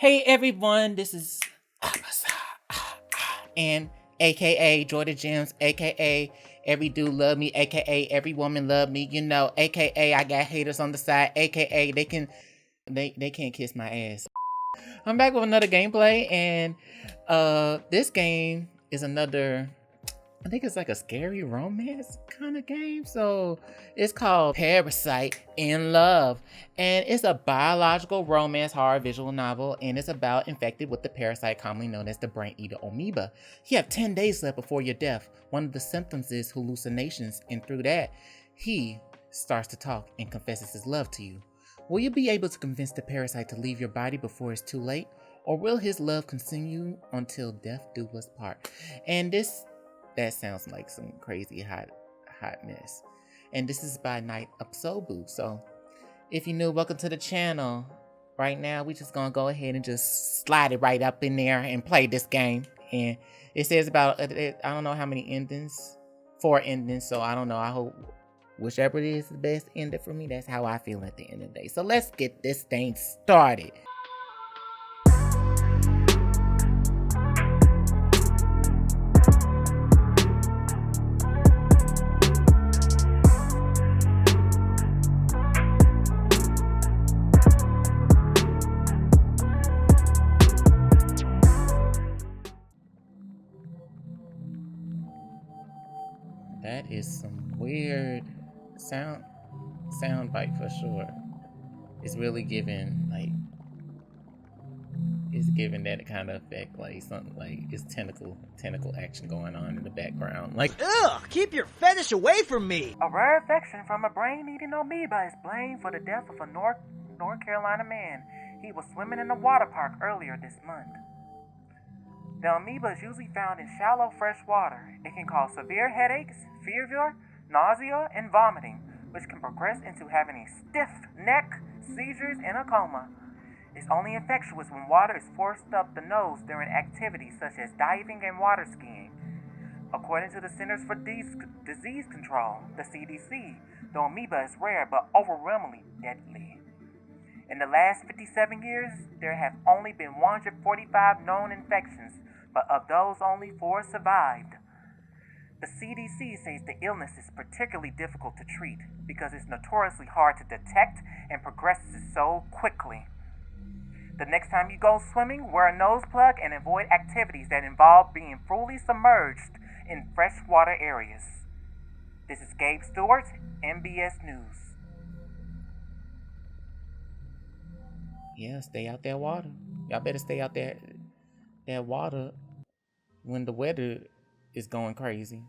Hey everyone, this is Abisai and aka Jordan Gems, aka every dude love me, aka every woman love me, aka I got haters on the side, aka they can't kiss my ass. I'm back with another gameplay, and this game is another, I think it's like a scary romance kind of game. So it's called Parasite in Love. And it's a biological romance horror visual novel, and it's about infected with the parasite commonly known as the brain eater amoeba. You have 10 days left before your death. One of the symptoms is hallucinations, and through that, he starts to talk and confesses his love to you. Will you be able to convince the parasite to leave your body before it's too late? Or will his love continue until death do us part? And that sounds like some crazy hotness. And this is by Night Absobu. So if you're new, welcome to the channel. Right now, we just gonna go ahead and just slide it right up in there and play this game. And it says about, I don't know how many endings, 4 endings. So I don't know, I hope whichever it is the best ending for me, that's how I feel at the end of the day. So let's get this thing started. That is some weird sound bite for sure. It's really giving it's giving that kind of effect, like something like it's tentacle action going on in the background. Like, ugh, keep your fetish away from me. A rare infection from a brain-eating amoeba is blamed for the death of a North Carolina man. He was swimming in a water park earlier this month. The amoeba is usually found in shallow fresh water. It can cause severe headaches, fever, nausea, and vomiting, which can progress into having a stiff neck, seizures, and a coma. It's only infectious when water is forced up the nose during activities such as diving and water skiing. According to the Centers for Disease Control, the CDC, the amoeba is rare but overwhelmingly deadly. In the last 57 years, there have only been 145 known infections, but of those, only 4 survived. The CDC says the illness is particularly difficult to treat because it's notoriously hard to detect and progresses so quickly. The next time you go swimming, wear a nose plug and avoid activities that involve being fully submerged in freshwater areas. This is Gabe Stewart, MBS News. Yeah, stay out that water. Y'all better stay out that water when the weather is going crazy.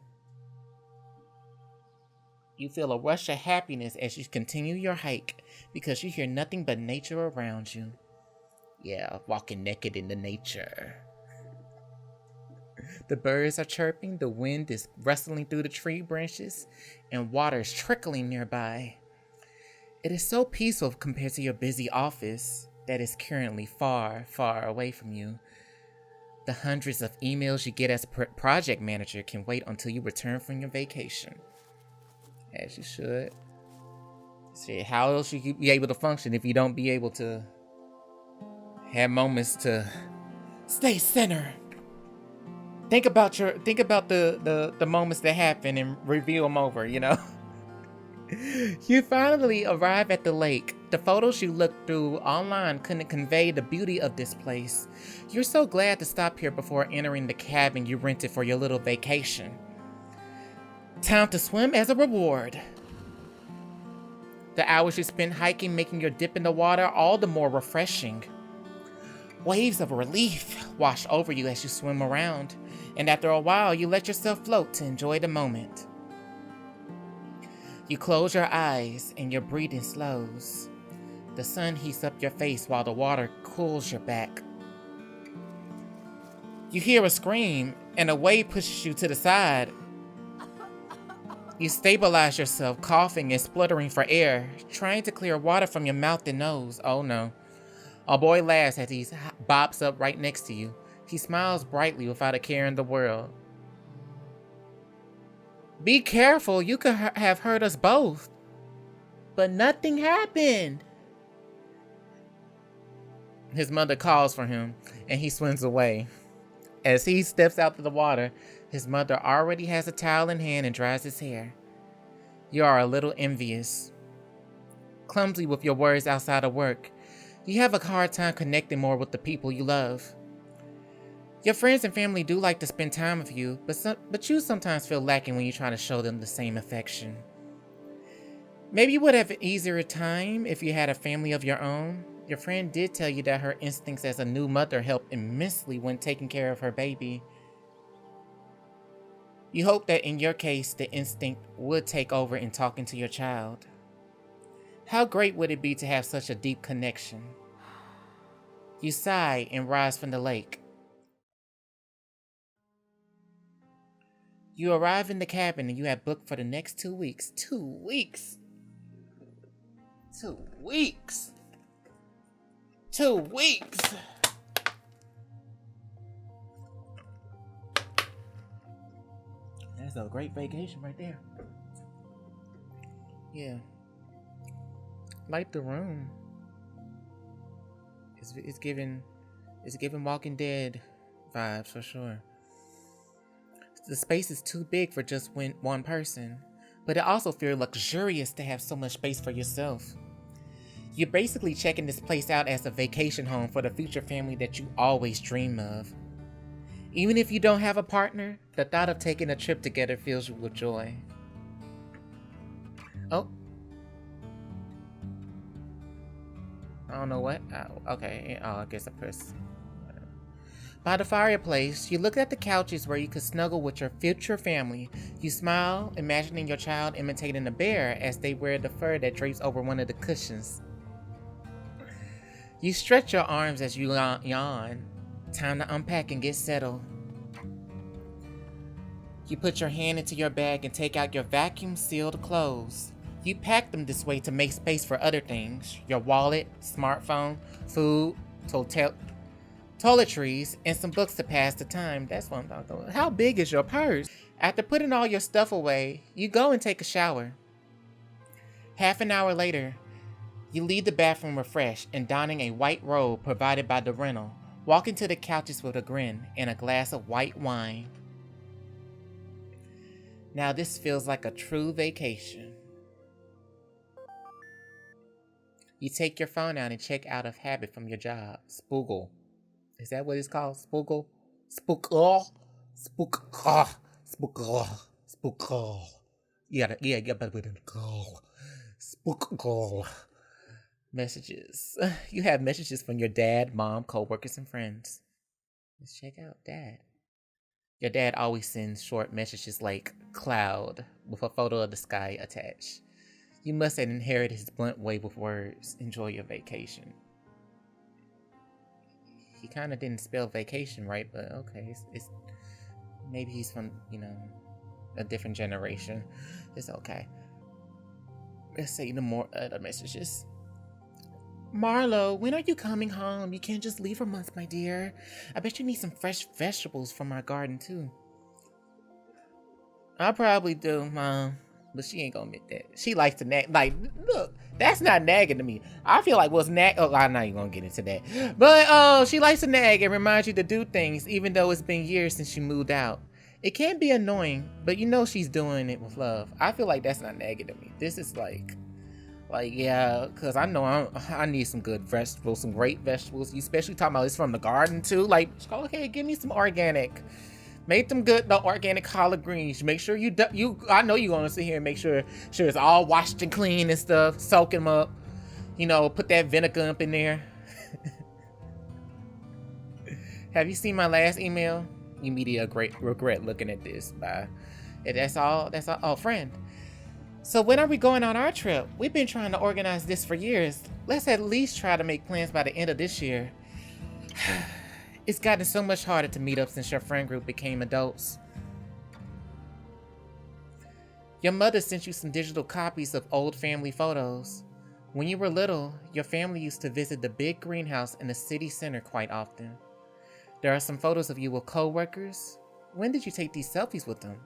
You feel a rush of happiness as you continue your hike because you hear nothing but nature around you. Yeah, walking naked in the nature. The birds are chirping, the wind is rustling through the tree branches, and water is trickling nearby. It is so peaceful compared to your busy office that is currently far, far away from you. The hundreds of emails you get as project manager can wait until you return from your vacation. As you should. See, how else should you be able to function if you don't be able to have moments to stay centered? Think about the moments that happen and review them over, You finally arrive at the lake. The photos you looked through online couldn't convey the beauty of this place. You're so glad to stop here before entering the cabin you rented for your little vacation. Time to swim as a reward. The hours you spend hiking making your dip in the water all the more refreshing. Waves of relief wash over you as you swim around, and after a while you let yourself float to enjoy the moment. You close your eyes and your breathing slows. The sun heats up your face while the water cools your back. You hear a scream and a wave pushes you to the side. You stabilize yourself, coughing and spluttering for air, trying to clear water from your mouth and nose. Oh no. A boy laughs as he bops up right next to you. He smiles brightly without a care in the world. Be careful, you could have hurt us both. But nothing happened. His mother calls for him, and he swims away. As he steps out to the water, his mother already has a towel in hand and dries his hair. You are a little envious. Clumsy with your words outside of work, you have a hard time connecting more with the people you love. Your friends and family do like to spend time with you, but you sometimes feel lacking when you try to show them the same affection. Maybe you would have an easier time if you had a family of your own. Your friend did tell you that her instincts as a new mother helped immensely when taking care of her baby. You hope that in your case, the instinct would take over in talking to your child. How great would it be to have such a deep connection? You sigh and rise from the lake. You arrive in the cabin and you have booked for the next 2 weeks. 2 weeks! 2 weeks! 2 weeks! That's a great vacation right there. Yeah. Like the room. It's giving Walking Dead vibes for sure. The space is too big for just one person, but it also feels luxurious to have so much space for yourself. You're basically checking this place out as a vacation home for the future family that you always dream of. Even if you don't have a partner, the thought of taking a trip together fills you with joy. Oh. I don't know what. Oh, okay. Oh, I guess I pressed. By the fireplace, you look at the couches where you could snuggle with your future family. You smile, imagining your child imitating a bear as they wear the fur that drapes over one of the cushions. You stretch your arms as you yawn. Time to unpack and get settled. You put your hand into your bag and take out your vacuum-sealed clothes. You pack them this way to make space for other things. Your wallet, smartphone, food, toiletries, and some books to pass the time. That's what I'm talking about. How big is your purse? After putting all your stuff away, you go and take a shower. Half an hour later, you leave the bathroom refreshed and donning a white robe provided by the rental, walking to the couches with a grin and a glass of white wine. Now this feels like a true vacation. You take your phone out and check out of habit from your job. Spoogle. Is that what it's called? Spoogle? Spookle? Spookle. Spookle. Spookle. You better put in go. Spookle. Messages. You have messages from your dad, mom, co-workers, and friends. Let's check out dad. Your dad always sends short messages like cloud with a photo of the sky attached. You must have inherited his blunt way with words. Enjoy your vacation. He kind of didn't spell vacation right, but okay. It's maybe he's from, a different generation. It's okay. Let's see the more other messages. Marlowe, when are you coming home? You can't just leave for months, my dear. I bet you need some fresh vegetables from our garden, too. I probably do, Mom. But she ain't gonna admit that. She likes to nag. Like, look, that's not nagging to me. I feel like what's nag. Oh, I'm not even gonna get into that. But she likes to nag and remind you to do things, even though it's been years since she moved out. It can be annoying, but you know she's doing it with love. I feel like that's not nagging to me. This is like yeah, cause I know I need some good vegetables, some great vegetables. You especially talking about it's from the garden too. Like, go ahead, give me some organic. Make them good, the organic collard greens. Make sure I know you're gonna sit here and make sure it's all washed and clean and stuff. Soak them up. Put that vinegar up in there. Have you seen my last email? Immediate regret looking at this. Bye. And that's all. Oh, friend. So when are we going on our trip? We've been trying to organize this for years. Let's at least try to make plans by the end of this year. It's gotten so much harder to meet up since your friend group became adults. Your mother sent you some digital copies of old family photos. When you were little, your family used to visit the big greenhouse in the city center quite often. There are some photos of you with co-workers. When did you take these selfies with them?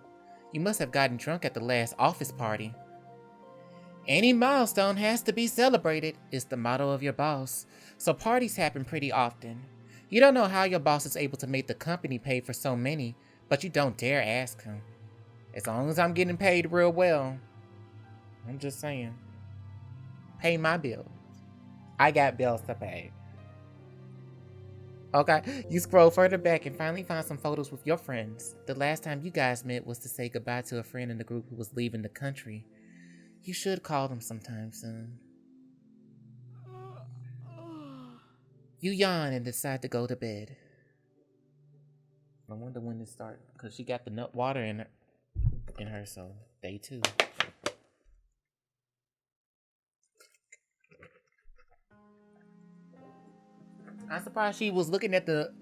You must have gotten drunk at the last office party. Any milestone has to be celebrated is the motto of your boss, so parties happen pretty often. You don't know how your boss is able to make the company pay for so many, but you don't dare ask him. As long as I'm getting paid real well, I'm just saying. Pay my bills. I got bills to pay. Okay, you scroll further back and finally find some photos with your friends. The last time you guys met was to say goodbye to a friend in the group who was leaving the country. You should call them sometime soon. You yawn and decide to go to bed. I wonder when it starts, because she got the nut water in her, so day 2. I'm surprised she was looking at the,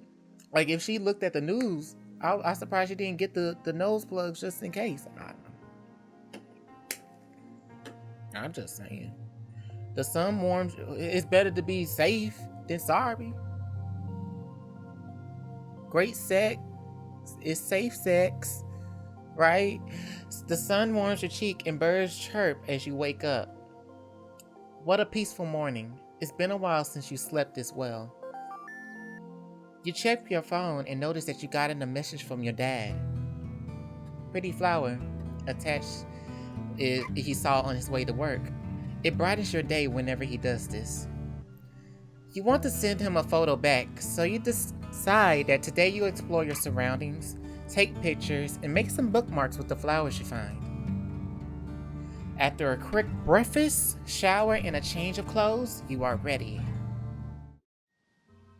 like, if she looked at the news, I'm surprised she didn't get the nose plugs just in case. I'm just saying. The sun warms, it's better to be safe than sorry. Great sex is safe sex, right? The sun warms your cheek and birds chirp as you wake up. What a peaceful morning. It's been a while since you slept this well. You check your phone and notice that you got a message from your dad. Pretty flower attached he saw on his way to work. It brightens your day whenever he does this. You want to send him a photo back, so you decide that today you explore your surroundings, take pictures, and make some bookmarks with the flowers you find. After a quick breakfast, shower, and a change of clothes, you are ready.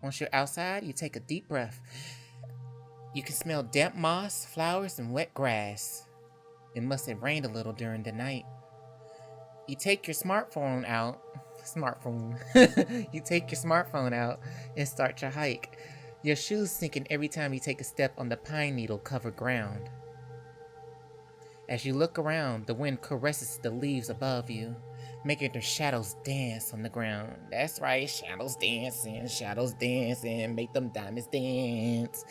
Once you're outside, you take a deep breath. You can smell damp moss, flowers, and wet grass. It must have rained a little during the night. You take your smartphone out. You take your smartphone out and start your hike. Your shoes sinking every time you take a step on the pine needle covered ground. As you look around, the wind caresses the leaves above you, making their shadows dance on the ground. That's right, shadows dancing, make them diamonds dance.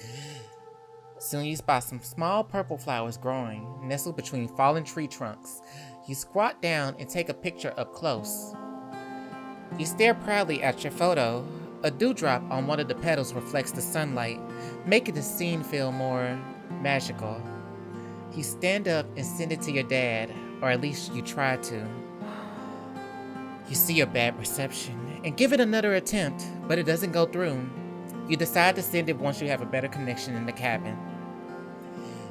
Soon you spot some small purple flowers growing, nestled between fallen tree trunks. You squat down and take a picture up close. You stare proudly at your photo. A dewdrop on one of the petals reflects the sunlight, making the scene feel more magical. You stand up and send it to your dad, or at least you try to. You see a bad reception and give it another attempt, but it doesn't go through. You decide to send it once you have a better connection in the cabin.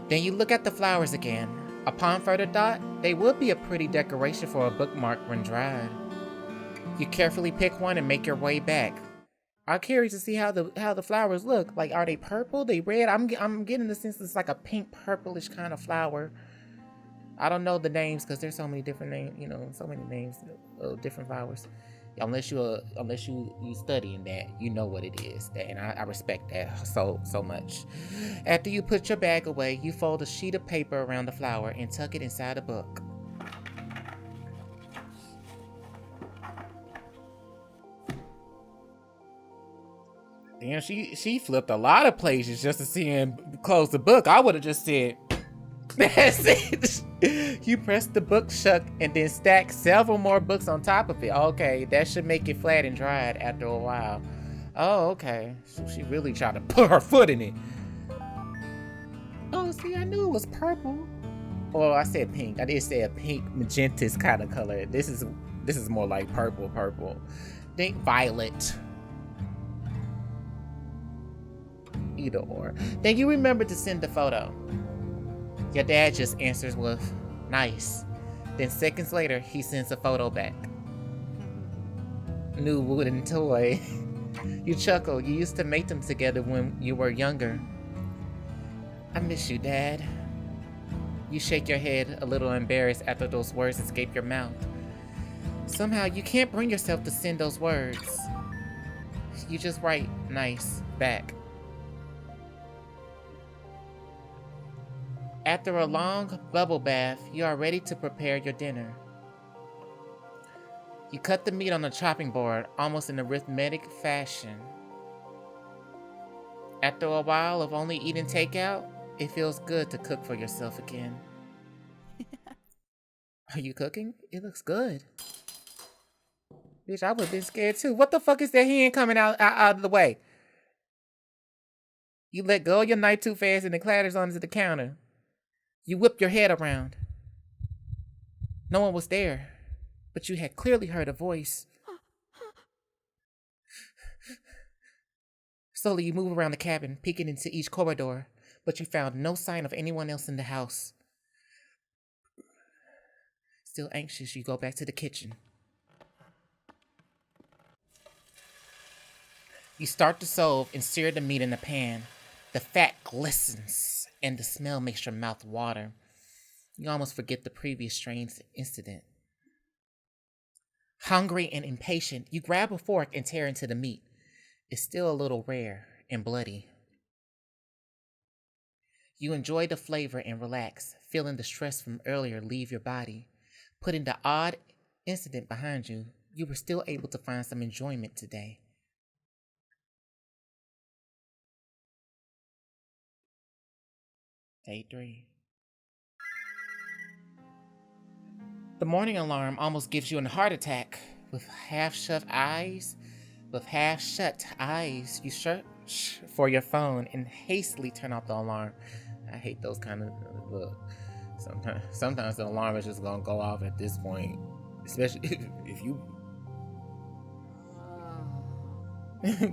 Then you look at the flowers again. Upon further thought, they would be a pretty decoration for a bookmark when dried. You carefully pick one and make your way back. I'm curious to see how the flowers look. Like, are they purple? They red? I'm getting the sense it's like a pink purplish kind of flower. I don't know the names because there's so many different names. You know, so many names of different flowers. Unless you studying that, you know what it is. And I respect that so much. After you put your bag away, you fold a sheet of paper around the flower and tuck it inside a book. Damn, she flipped a lot of pages just to see him close the book. I would have just said, that's it. You press the book shut and then stack several more books on top of it. Okay, that should make it flat and dried after a while. Oh, okay. So she really tried to put her foot in it. Oh, see, I knew it was purple. Well, I said pink. I did say a pink magenta kind of color. This is more like purple. Think violet. Either or. Then you remember to send the photo. Your dad just answers with, nice. Then seconds later, he sends a photo back. New wooden toy. You chuckle. You used to make them together when you were younger. I miss you, Dad. You shake your head, a little embarrassed after those words escape your mouth. Somehow, you can't bring yourself to send those words. You just write, nice, back. After a long bubble bath, you are ready to prepare your dinner. You cut the meat on the chopping board, almost in a rhythmic fashion. After a while of only eating takeout, it feels good to cook for yourself again. Are you cooking? It looks good. Bitch, I would've been scared too. What the fuck is that hand coming out of the way? You let go of your knife too fast and it clatters onto the counter. You whip your head around. No one was there, but you had clearly heard a voice. Slowly, you move around the cabin, peeking into each corridor, but you found no sign of anyone else in the house. Still anxious, you go back to the kitchen. You start the stove and sear the meat in the pan. The fat glistens, and the smell makes your mouth water. You almost forget the previous strange incident. Hungry and impatient, you grab a fork and tear into the meat. It's still a little rare and bloody. You enjoy the flavor and relax, feeling the stress from earlier leave your body. Putting the odd incident behind you, you were still able to find some enjoyment today. Day 3. The morning alarm almost gives you a heart attack. With half-shut eyes, you search for your phone and hastily turn off the alarm. I hate those kind of look. Sometimes the alarm is just gonna go off at this point, especially if you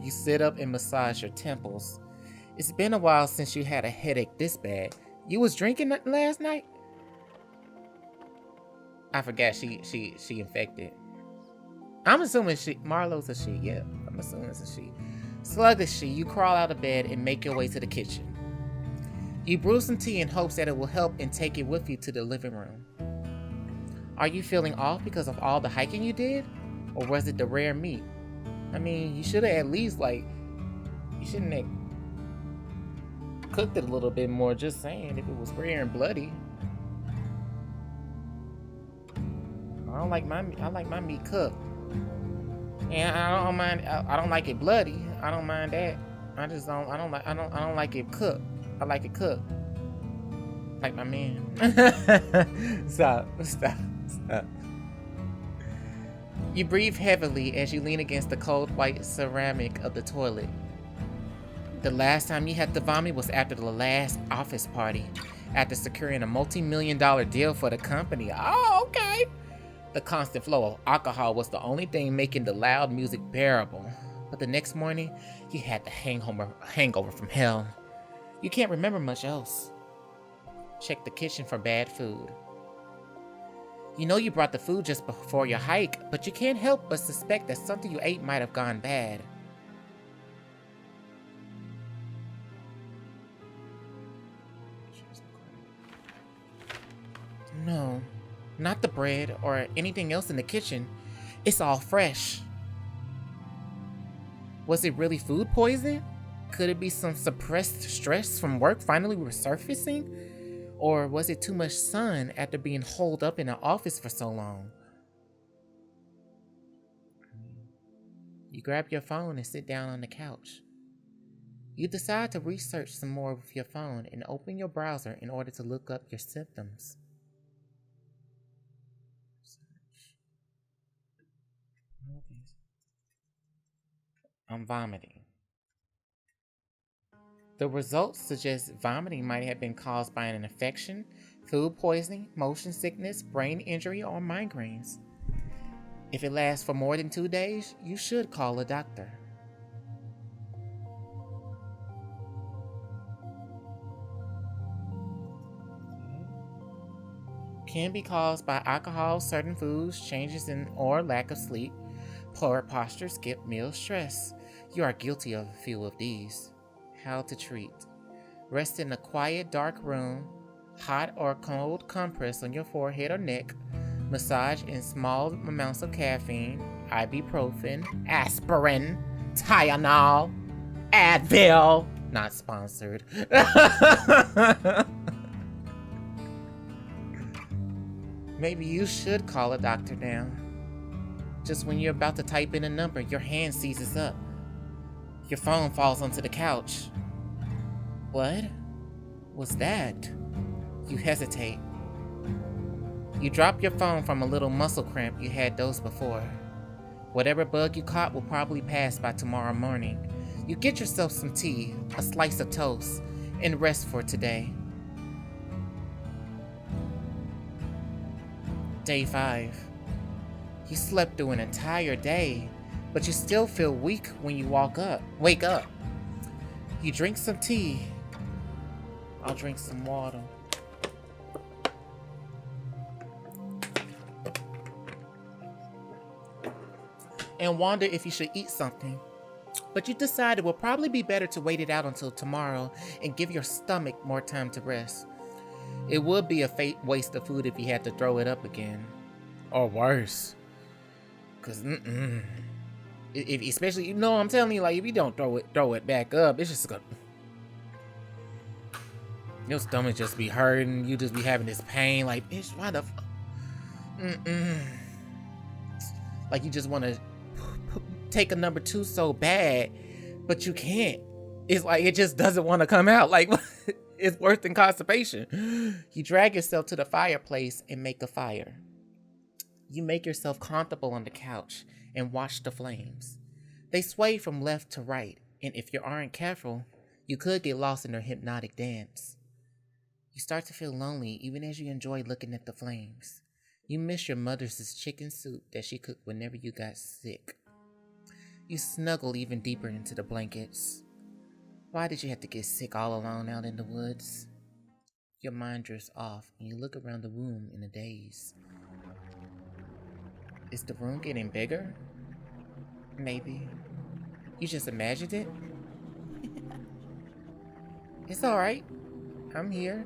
you sit up and massage your temples. It's been a while since you had a headache this bad. You was drinking last night? I forgot she infected. I'm assuming Marlowe's a she, yeah. I'm assuming it's a she. Sluggishly, you crawl out of bed and make your way to the kitchen. You brew some tea in hopes that it will help and take it with you to the living room. Are you feeling off because of all the hiking you did? Or was it the rare meat? I mean, you should have at least, you shouldn't have cooked it a little bit more, just saying, if it was rare and bloody. I like my meat cooked. And I don't mind. I don't like it bloody. I don't mind that. I don't like it cooked. I like it cooked. Like my man. Stop. You breathe heavily as you lean against the cold white ceramic of the toilet. The last time you had to vomit was after the last office party, after securing a multi-million-dollar deal for the company. Oh, okay. The constant flow of alcohol was the only thing making the loud music bearable. But the next morning, you had the hangover from hell. You can't remember much else. Check the kitchen for bad food. You know you brought the food just before your hike, but you can't help but suspect that something you ate might have gone bad. No, not the bread or anything else in the kitchen. It's all fresh. Was it really food poisoning? Could it be some suppressed stress from work finally resurfacing? Or was it too much sun after being holed up in an office for so long? You grab your phone and sit down on the couch. You decide to research some more with your phone and open your browser in order to look up your symptoms. I'm vomiting. The results suggest vomiting might have been caused by an infection, food poisoning, motion sickness, brain injury, or migraines. If it lasts for more than 2 days, you should call a doctor. Can be caused by alcohol, certain foods, changes in or lack of sleep, poor posture, skipped meals, stress. You are guilty of a few of these. How to treat. Rest in a quiet, dark room. Hot or cold compress on your forehead or neck. Massage in small amounts of caffeine, ibuprofen, aspirin, Tylenol, Advil. Not sponsored. Maybe you should call a doctor now. Just when you're about to type in a number, your hand seizes up. Your phone falls onto the couch. What was that? You hesitate. You drop your phone from a little muscle cramp you had dosed before. Whatever bug you caught will probably pass by tomorrow morning. You get yourself some tea, a slice of toast, and rest for today. Day 5. You slept through an entire day, but you still feel weak when you wake up. You drink some tea. I'll drink some water. And wonder if you should eat something. But you decide it will probably be better to wait it out until tomorrow and give your stomach more time to rest. It would be a waste of food if you had to throw it up again. Or worse. Cause if especially, you know, I'm telling you, like, if you don't throw it back up, it's just gonna, your stomach just be hurting. You just be having this pain, like, bitch, why the like, you just want to take a number 2 so bad, but you can't. It's like it just doesn't want to come out. Like, it's worse than constipation. You drag yourself to the fireplace and make a fire. You make yourself comfortable on the couch and watch the flames. They sway from left to right, and if you aren't careful, you could get lost in their hypnotic dance. You start to feel lonely even as you enjoy looking at the flames. You miss your mother's chicken soup that she cooked whenever you got sick. You snuggle even deeper into the blankets. Why did you have to get sick all alone out in the woods? Your mind drifts off and you look around the room in a daze. Is the room getting bigger? Maybe. You just imagined it? It's alright. I'm here.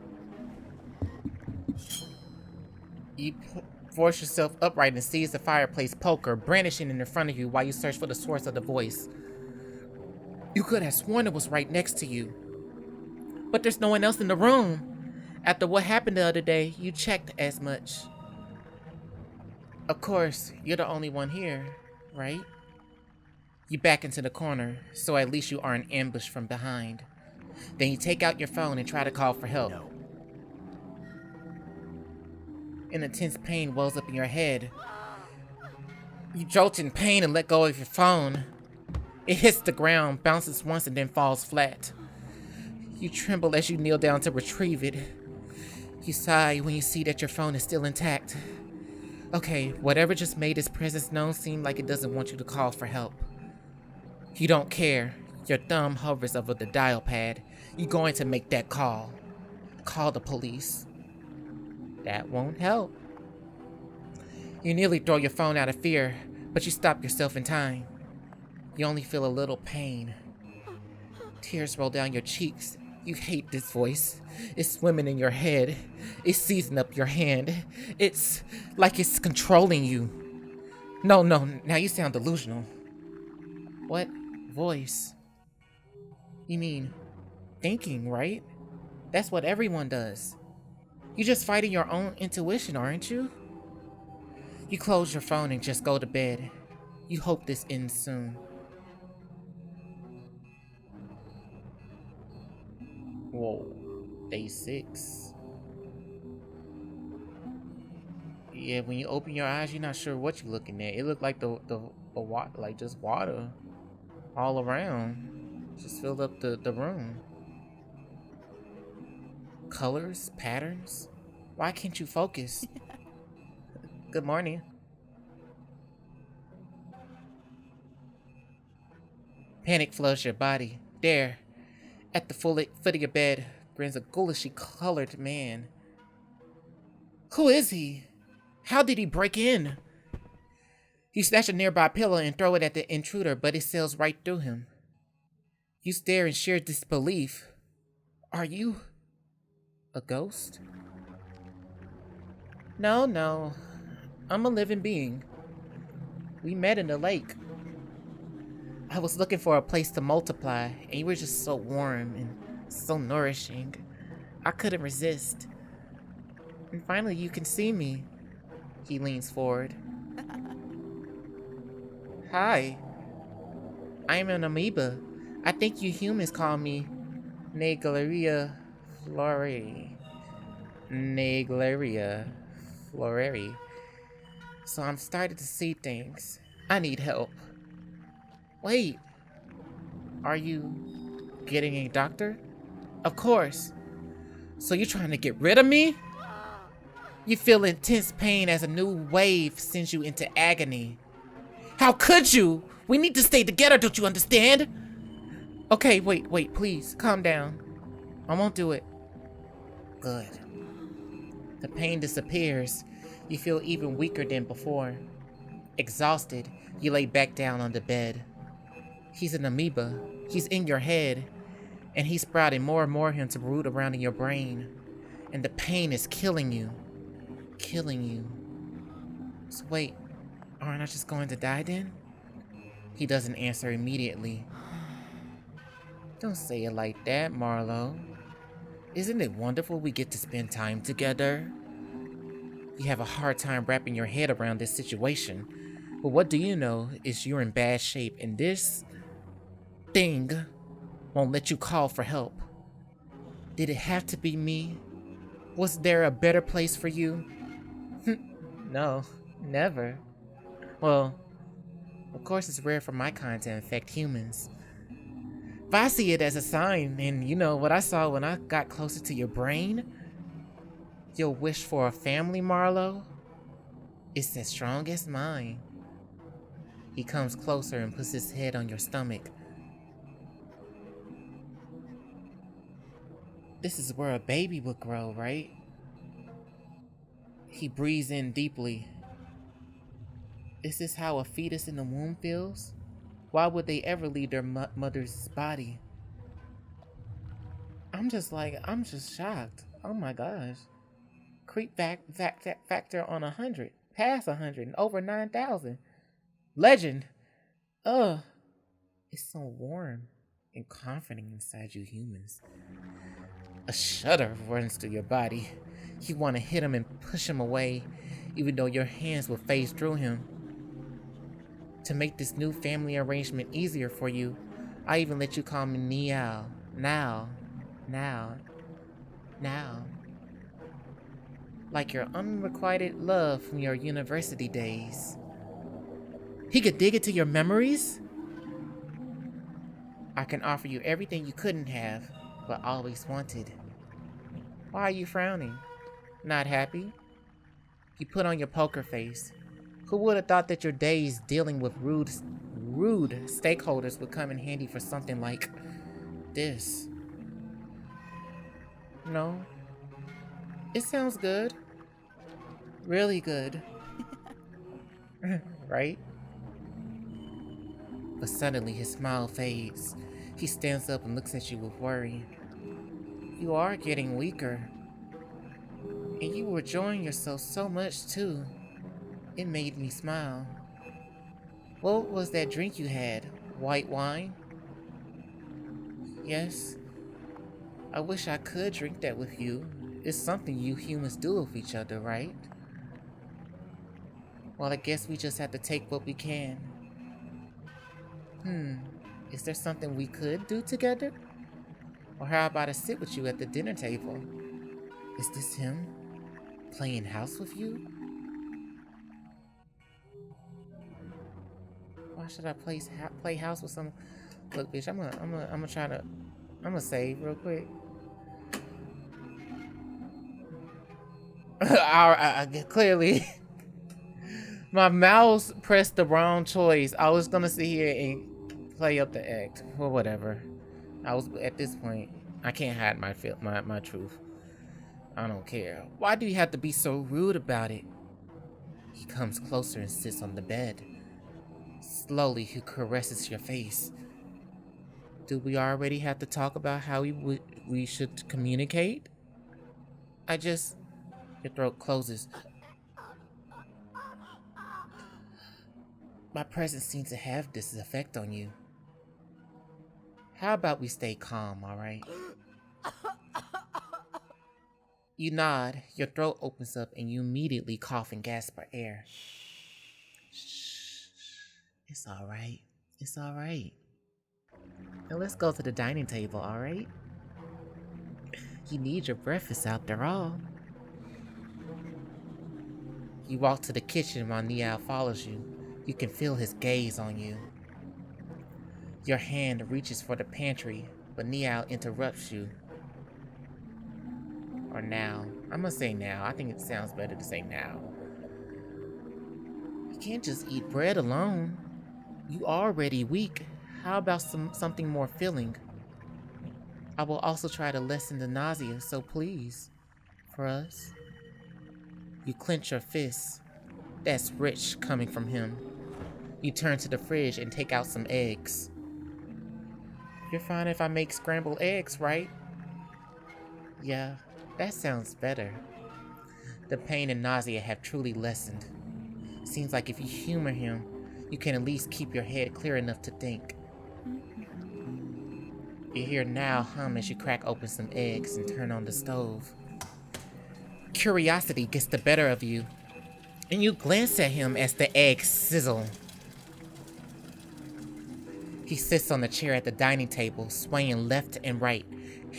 You force yourself upright and seize the fireplace poker, brandishing it in front of you while you search for the source of the voice. You could have sworn it was right next to you. But there's no one else in the room. After what happened the other day, you checked as much. Of course, you're the only one here, right? You back into the corner, so at least you aren't ambushed from behind. Then you take out your phone and try to call for help. No. An intense pain wells up in your head. You jolt in pain and let go of your phone. It hits the ground, bounces once, and then falls flat. You tremble as you kneel down to retrieve it. You sigh when you see that your phone is still intact. Okay, whatever just made its presence known seemed like it doesn't want you to call for help. You don't care. Your thumb hovers over the dial pad. You're going to make that call. Call the police. That won't help. You nearly throw your phone out of fear, but you stop yourself in time. You only feel a little pain. Tears roll down your cheeks. You hate this voice. It's swimming in your head. It's seizing up your hand. It's like it's controlling you. No, now you sound delusional. What voice? You mean thinking, right? That's what everyone does. You're just fighting your own intuition, aren't you? You close your phone and just go to bed. You hope this ends soon. Whoa, day 6. Yeah, when you open your eyes, you're not sure what you're looking at. It looked like the water, like just water all around. Just filled up the room. Colors, patterns. Why can't you focus? Good morning. Panic floods your body. There, at the foot of your bed, grins a ghoulishly colored man. Who is he? How did he break in? You snatch a nearby pillow and throw it at the intruder, but it sails right through him. You stare in sheer disbelief. Are you a ghost? No. I'm a living being. We met in the lake. I was looking for a place to multiply, and you were just so warm and so nourishing. I couldn't resist. And finally, you can see me. He leans forward. Hi. I am an amoeba. I think you humans call me Nagleria floreri. Nagleria floreri. So I'm starting to see things. I need help. Wait, are you getting a doctor? Of course. So you're trying to get rid of me? You feel intense pain as a new wave sends you into agony. How could you? We need to stay together, don't you understand? Okay, wait, please, calm down. I won't do it. Good. The pain disappears. You feel even weaker than before. Exhausted, you lay back down on the bed. He's an amoeba. He's in your head. And he's sprouting more and more of him to root around in your brain. And the pain is killing you. Killing you. So wait, aren't I just going to die then? He doesn't answer immediately. Don't say it like that, Marlowe. Isn't it wonderful we get to spend time together? You have a hard time wrapping your head around this situation. But what do you know is you're in bad shape and this thing won't let you call for help. Did it have to be me? Was there a better place for you? No, never. Well, of course it's rare for my kind to infect humans. But I see it as a sign, and you know what I saw when I got closer to your brain? Your wish for a family, Marlowe? It's as strong as mine. He comes closer and puts his head on your stomach. This is where a baby would grow, right? He breathes in deeply. Is this how a fetus in the womb feels? Why would they ever leave their mother's body? I'm just shocked. Oh my gosh. Creep factor on 100. Past 100 and over 9,000. Legend. Ugh. It's so warm and comforting inside you humans. A shudder runs through your body. You want to hit him and push him away, even though your hands will phase through him. To make this new family arrangement easier for you, I even let you call me Niall. Now. Like your unrequited love from your university days. He could dig into your memories? I can offer you everything you couldn't have, but always wanted. Why are you frowning? Not happy? You put on your poker face. Who would have thought that your days dealing with rude stakeholders would come in handy for something like this? No. It sounds good. Really good. Right? But suddenly his smile fades. He stands up and looks at you with worry. You are getting weaker. And you were enjoying yourself so much too. It made me smile. What was that drink you had? White wine? Yes. I wish I could drink that with you. It's something you humans do with each other, right? Well, I guess we just have to take what we can. Is there something we could do together? Or how about I sit with you at the dinner table? Is this him? Playing house with you? Why should I play house with some? Look, bitch, I'm gonna save real quick. Clearly, my mouse pressed the wrong choice. I was gonna sit here and play up the act or whatever. I was at this point. I can't hide my truth. I don't care. Why do you have to be so rude about it? He comes closer and sits on the bed. Slowly, he caresses your face. Do we already have to talk about how we should communicate? Your throat closes. My presence seems to have this effect on you. How about we stay calm, alright? You nod, your throat opens up, and you immediately cough and gasp for air. Shh. It's alright. It's alright. Now let's go to the dining table, alright? You need your breakfast after all. You walk to the kitchen while Niall follows you. You can feel his gaze on you. Your hand reaches for the pantry, but Niall interrupts you. Or now. I'm gonna say now. I think it sounds better to say now. You can't just eat bread alone. You are already weak. How about something more filling? I will also try to lessen the nausea, so please, for us. You clench your fists. That's rich coming from him. You turn to the fridge and take out some eggs. You're fine if I make scrambled eggs, right? Yeah, that sounds better. The pain and nausea have truly lessened. Seems like if you humor him, you can at least keep your head clear enough to think. You hear Niall hum as you crack open some eggs and turn on the stove. Curiosity gets the better of you, and you glance at him as the eggs sizzle. He sits on the chair at the dining table, swaying left and right,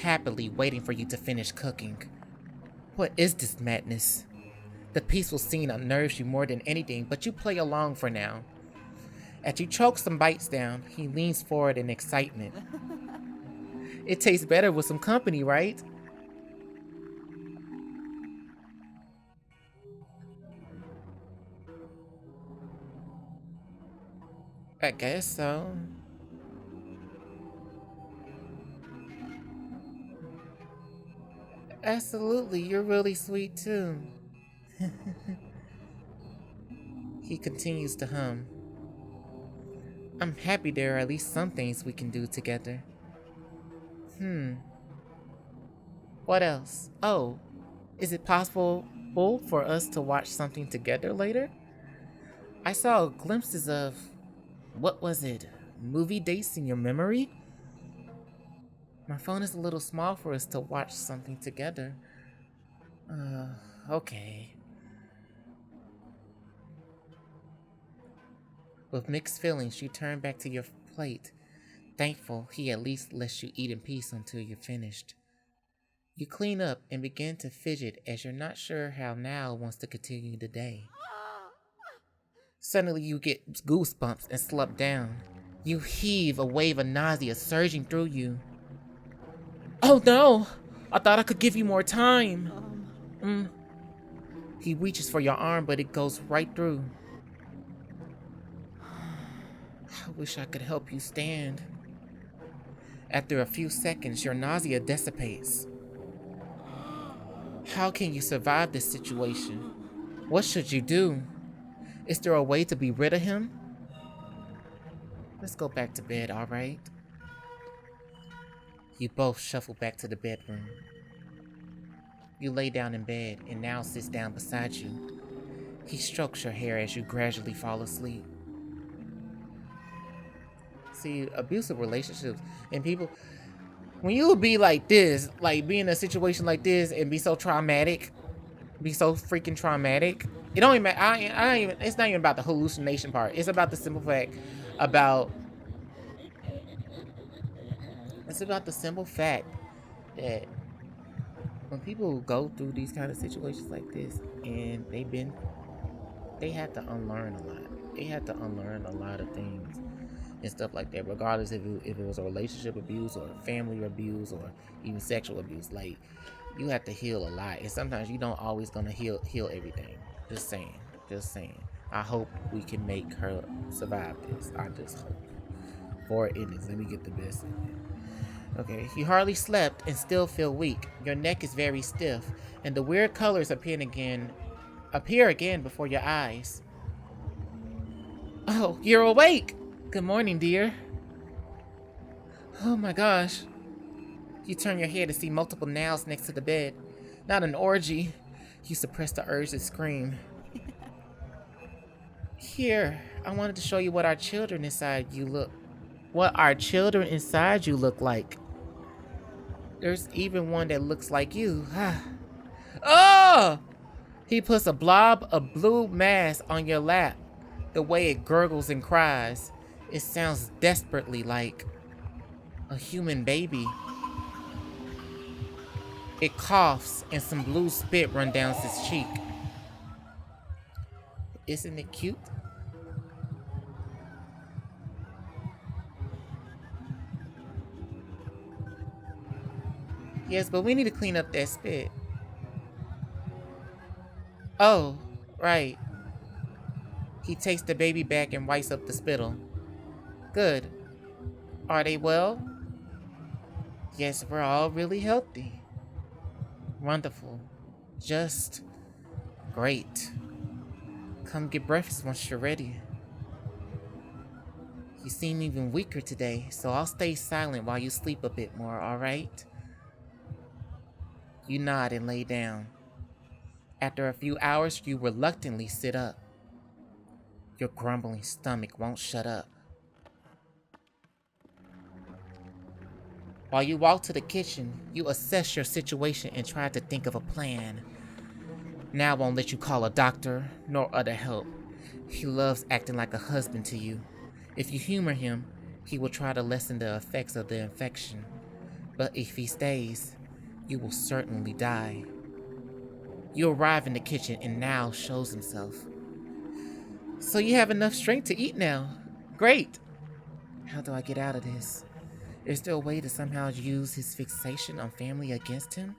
happily waiting for you to finish cooking. What is this madness? The peaceful scene unnerves you more than anything, but you play along for now. As you choke some bites down, he leans forward in excitement. It tastes better with some company, right? I guess so. Absolutely, you're really sweet too. He continues to hum. I'm happy there are at least some things we can do together. What else? Oh, is it possible for us to watch something together later? I saw glimpses of, what was it, movie dates in your memory? My phone is a little small for us to watch something together. Okay. With mixed feelings, you turn back to your plate, thankful he at least lets you eat in peace until you're finished. You clean up and begin to fidget as you're not sure how Niall wants to continue the day. Suddenly you get goosebumps and slump down. You heave, a wave of nausea surging through you. Oh no! I thought I could give you more time. He reaches for your arm, but it goes right through. I wish I could help you stand. After a few seconds, your nausea dissipates. How can you survive this situation? What should you do? Is there a way to be rid of him? Let's go back to bed, alright? You both shuffle back to the bedroom. You lay down in bed and Niall sits down beside you. He strokes your hair as you gradually fall asleep. See, abusive relationships and people, when you be like this, like be in a situation like this and be so traumatic, be so freaking traumatic, it don't even matter. I even, it's not even about the hallucination part. It's about the simple fact that when people go through these kind of situations like this and they have to unlearn a lot. They have to unlearn a lot of things and stuff like that, regardless if it was a relationship abuse or family abuse or even sexual abuse. Like, you have to heal a lot, and sometimes you don't always gonna heal everything. Just saying. I hope we can make her survive this. I just hope. 4 endings. Let me get the best in it. Okay, you hardly slept and still feel weak. Your neck is very stiff, and the weird colors appear again before your eyes. Oh, you're awake! Good morning, dear. Oh my gosh. You turn your head to see multiple nails next to the bed. Not an orgy. You suppress the urge to scream. Here, I wanted to show you what our children inside you look like. There's even one that looks like you. Oh! He puts a blob of blue mass on your lap. The way it gurgles and cries, it sounds desperately like a human baby. It coughs and some blue spit runs down his cheek. Isn't it cute? Yes, but we need to clean up that spit. Oh, right. He takes the baby back and wipes up the spittle. Good. Are they well? Yes, we're all really healthy. Wonderful. Just great. Come get breakfast once you're ready. You seem even weaker today, so I'll stay silent while you sleep a bit more, alright? You nod and lay down. After a few hours, you reluctantly sit up. Your grumbling stomach won't shut up. While you walk to the kitchen, you assess your situation and try to think of a plan. Now won't let you call a doctor, nor other help. He loves acting like a husband to you. If you humor him, he will try to lessen the effects of the infection. But if he stays, you will certainly die. You arrive in the kitchen and Now shows himself. So you have enough strength to eat now. Great. How do I get out of this? Is there a way to somehow use his fixation on family against him?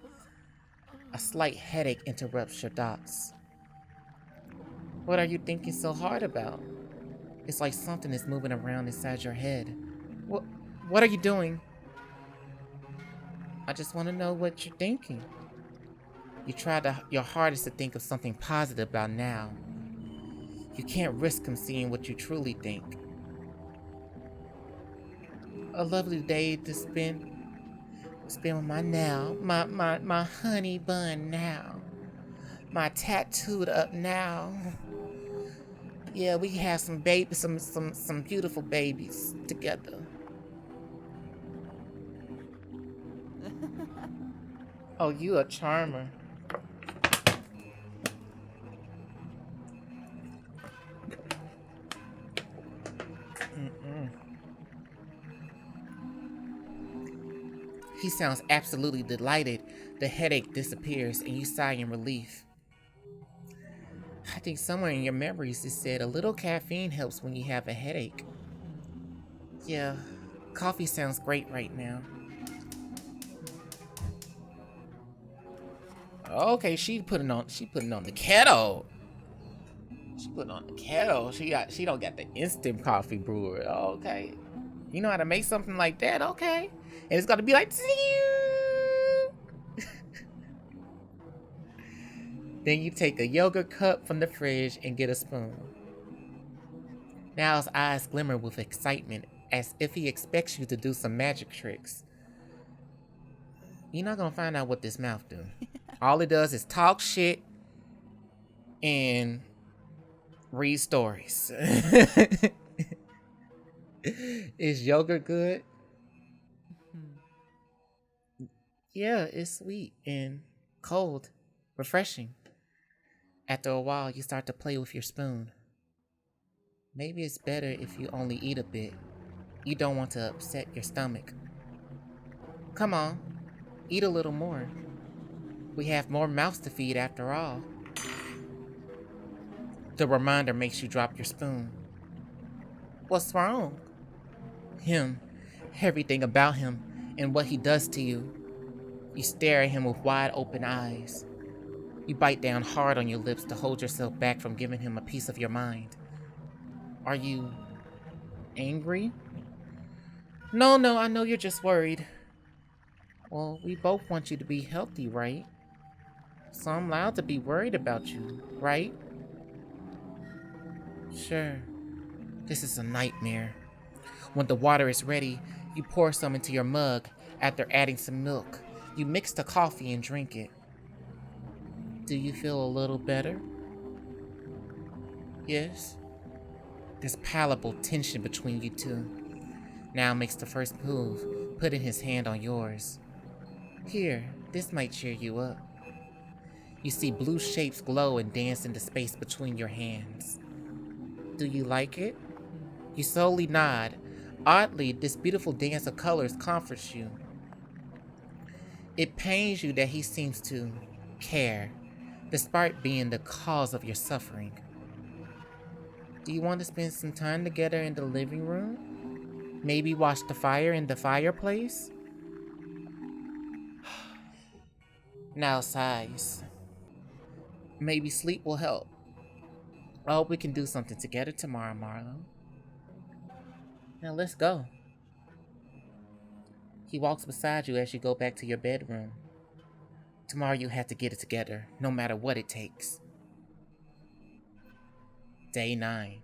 A slight headache interrupts your thoughts. What are you thinking so hard about? It's like something is moving around inside your head. What are you doing? I just want to know what you're thinking. You try your hardest to think of something positive about Now. You can't risk him seeing what you truly think. A lovely day to spend with my Now, my honey bun Now, my tattooed up Now. Yeah, we have some beautiful babies together. Oh, you a charmer. He sounds absolutely delighted. The headache disappears and you sigh in relief. I think somewhere in your memories it said a little caffeine helps when you have a headache. Yeah, coffee sounds great right now. Okay, she putting on the kettle. She putting on the kettle. She don't got the instant coffee brewer. Okay. You know how to make something like that, okay. And it's gotta be like Then you take a yogurt cup from the fridge and get a spoon. Now's eyes glimmer with excitement, as if he expects you to do some magic tricks. You're not gonna find out what this mouth do. All it does is talk shit and read stories. Is yogurt good? Yeah, it's sweet and cold, refreshing. After a while, you start to play with your spoon. Maybe it's better if you only eat a bit. You don't want to upset your stomach. Come on, eat a little more. We have more mouths to feed after all. The reminder makes you drop your spoon. What's wrong? Him, everything about him, and what he does to you. You stare at him with wide open eyes. You bite down hard on your lips to hold yourself back from giving him a piece of your mind. Are you angry? No, I know you're just worried. Well, we both want you to be healthy, right? So I'm allowed to be worried about you, right? Sure. This is a nightmare. When the water is ready, you pour some into your mug. After adding some milk, you mix the coffee and drink it. Do you feel a little better? Yes. There's palpable tension between you two. Now makes the first move, putting his hand on yours. Here, this might cheer you up. You see blue shapes glow and dance in the space between your hands. Do you like it? You slowly nod. Oddly, this beautiful dance of colors comforts you. It pains you that he seems to care, despite being the cause of your suffering. Do you want to spend some time together in the living room? Maybe watch the fire in the fireplace? Now sighs. Maybe sleep will help. I hope we can do something together tomorrow, Marlowe. Now let's go. He walks beside you as you go back to your bedroom. Tomorrow you have to get it together, no matter what it takes. Day 9.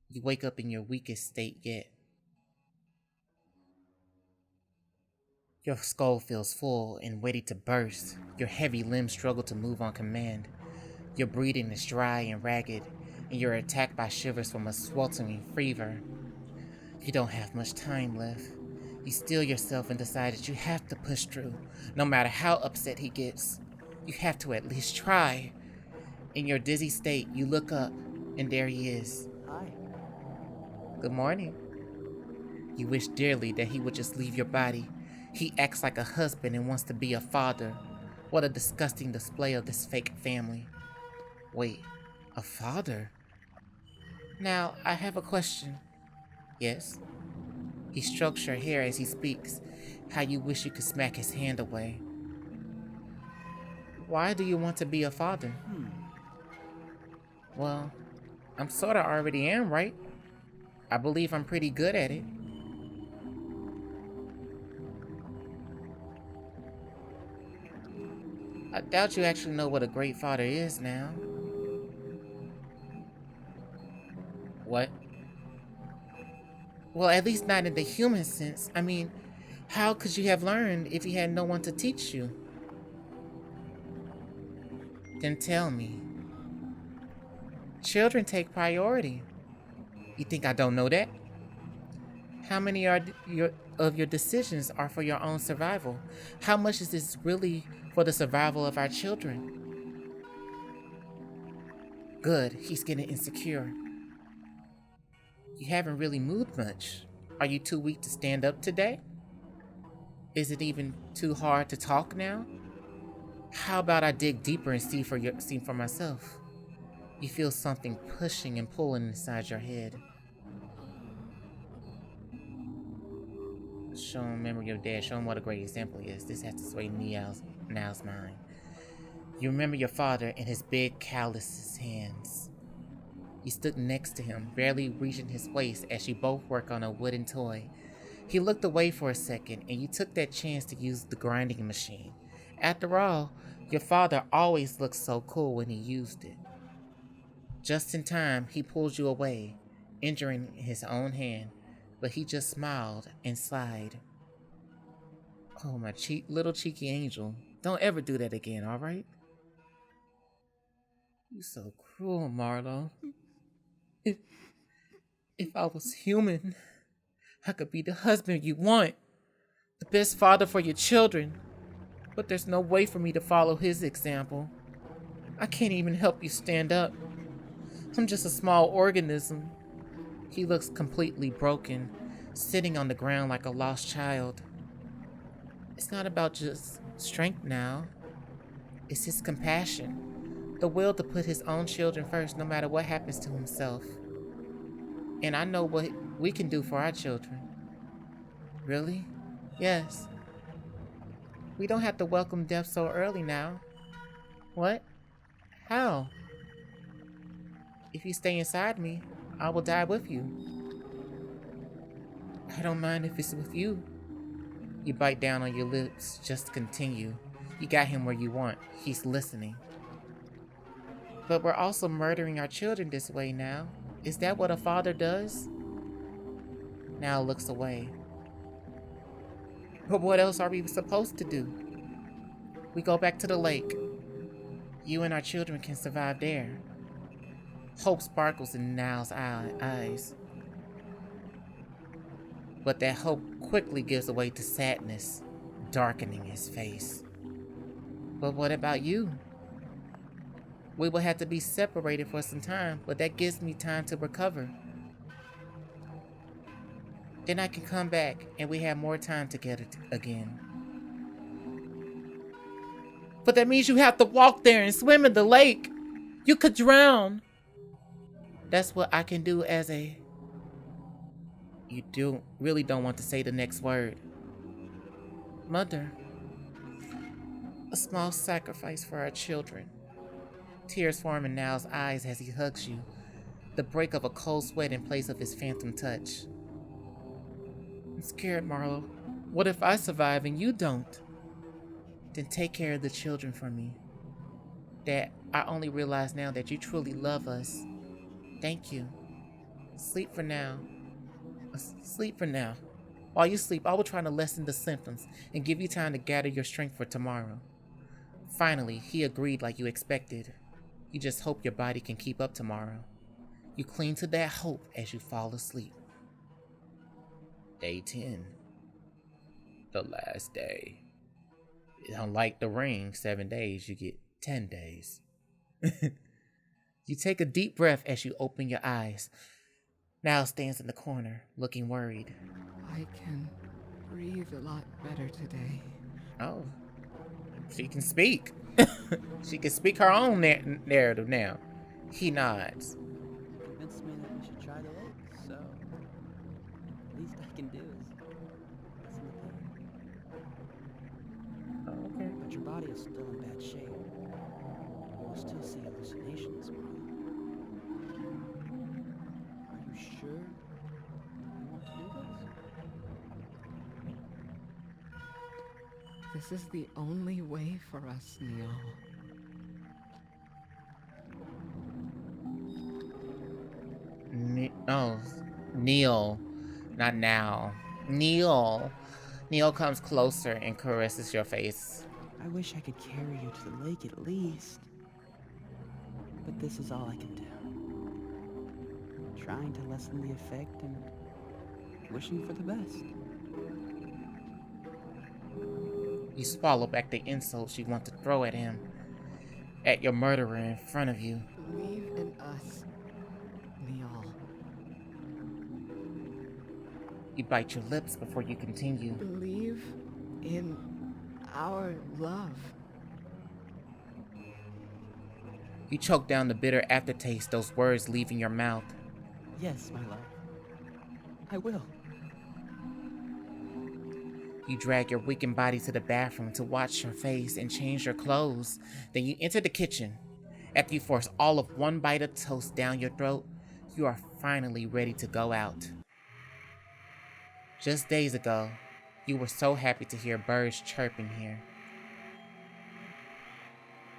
You wake up in your weakest state yet. Your skull feels full and ready to burst. Your heavy limbs struggle to move on command. Your breathing is dry and ragged, and you're attacked by shivers from a sweltering fever. You don't have much time left. You steel yourself and decide that you have to push through, no matter how upset he gets. You have to at least try. In your dizzy state, you look up, and there he is. Hi. Good morning. You wish dearly that he would just leave your body. He acts like a husband and wants to be a father. What a disgusting display of this fake family. Wait, a father? Now, I have a question. Yes? He strokes your hair as he speaks. How you wish you could smack his hand away. Why do you want to be a father? Well, I'm sorta already am, right? I believe I'm pretty good at it. I doubt you actually know what a great father is now. What? Well, at least not in the human sense. I mean, how could you have learned if you had no one to teach you? Then tell me. Children take priority. You think I don't know that? How many of your decisions are for your own survival? How much is this really for the survival of our children? Good, he's getting insecure. You haven't really moved much. Are you too weak to stand up today? Is it even too hard to talk now? How about I dig deeper and see for myself? You feel something pushing and pulling inside your head. Show him memory of dad. Show him what a great example he is. This has to sway Now's mind. You remember your father and his big calloused hands. You stood next to him, barely reaching his waist as you both work on a wooden toy. He looked away for a second, and you took that chance to use the grinding machine. After all, your father always looked so cool when he used it. Just in time, he pulled you away, injuring his own hand, but he just smiled and sighed. Oh, my little cheeky angel. Don't ever do that again, all right? You're so cruel, Marlowe. If I was human, I could be the husband you want, the best father for your children. But there's no way for me to follow his example. I can't even help you stand up. I'm just a small organism. He looks completely broken, sitting on the ground like a lost child. It's not about just strength now. It's his compassion, the will to put his own children first no matter what happens to himself. And I know what we can do for our children. Really? Yes. We don't have to welcome death so early now. What? How? If you stay inside me, I will die with you. I don't mind if it's with you. You bite down on your lips, just continue. You got him where you want. He's listening. But we're also murdering our children this way now. Is that what a father does? Now looks away. But what else are we supposed to do? We go back to the lake. You and our children can survive there. Hope sparkles in Now's eyes. But that hope quickly gives way to sadness, darkening his face. But what about you? We will have to be separated for some time, but that gives me time to recover. Then I can come back and we have more time together again. But that means you have to walk there and swim in the lake. You could drown. That's what I can do as a... You really don't want to say the next word. Mother, A small sacrifice for our children. Tears form in Niall's eyes as he hugs you, the break of a cold sweat in place of his phantom touch. I'm scared, Marlowe. What if I survive and you don't? Then take care of the children for me. Dad, I only realize now that you truly love us. Thank you. Sleep for now. Sleep for now. While you sleep, I will try to lessen the symptoms and give you time to gather your strength for tomorrow. Finally, he agreed like you expected. You just hope your body can keep up tomorrow. You cling to that hope as you fall asleep. Day 10. The last day. Unlike the ring, 7 days, you get 10 days. You take a deep breath as you open your eyes. Niall stands in the corner, looking worried. I can breathe a lot better today. Oh, she can speak. She can speak her own narrative now. He nods. Convinced me that we should try the lake, so least I can do is listen to pain. Oh, okay. But your body is still in bad shape. You will still see hallucinations, Marlowe. Are you sure you want to do this? This is the only way for us, Neil. Neil, not now. Neil. Neil comes closer and caresses your face. I wish I could carry you to the lake at least. But this is all I can do. Trying to lessen the effect and wishing for the best. You swallow back the insults you want to throw at him, at your murderer in front of you. Believe in us, Neil. You bite your lips before you continue. Believe in our love. You choke down the bitter aftertaste those words leaving your mouth. Yes, my love. I will. You drag your weakened body to the bathroom to wash your face and change your clothes. Then you enter the kitchen. After you force all of one bite of toast down your throat, you are finally ready to go out. Just days ago, you were so happy to hear birds chirping here.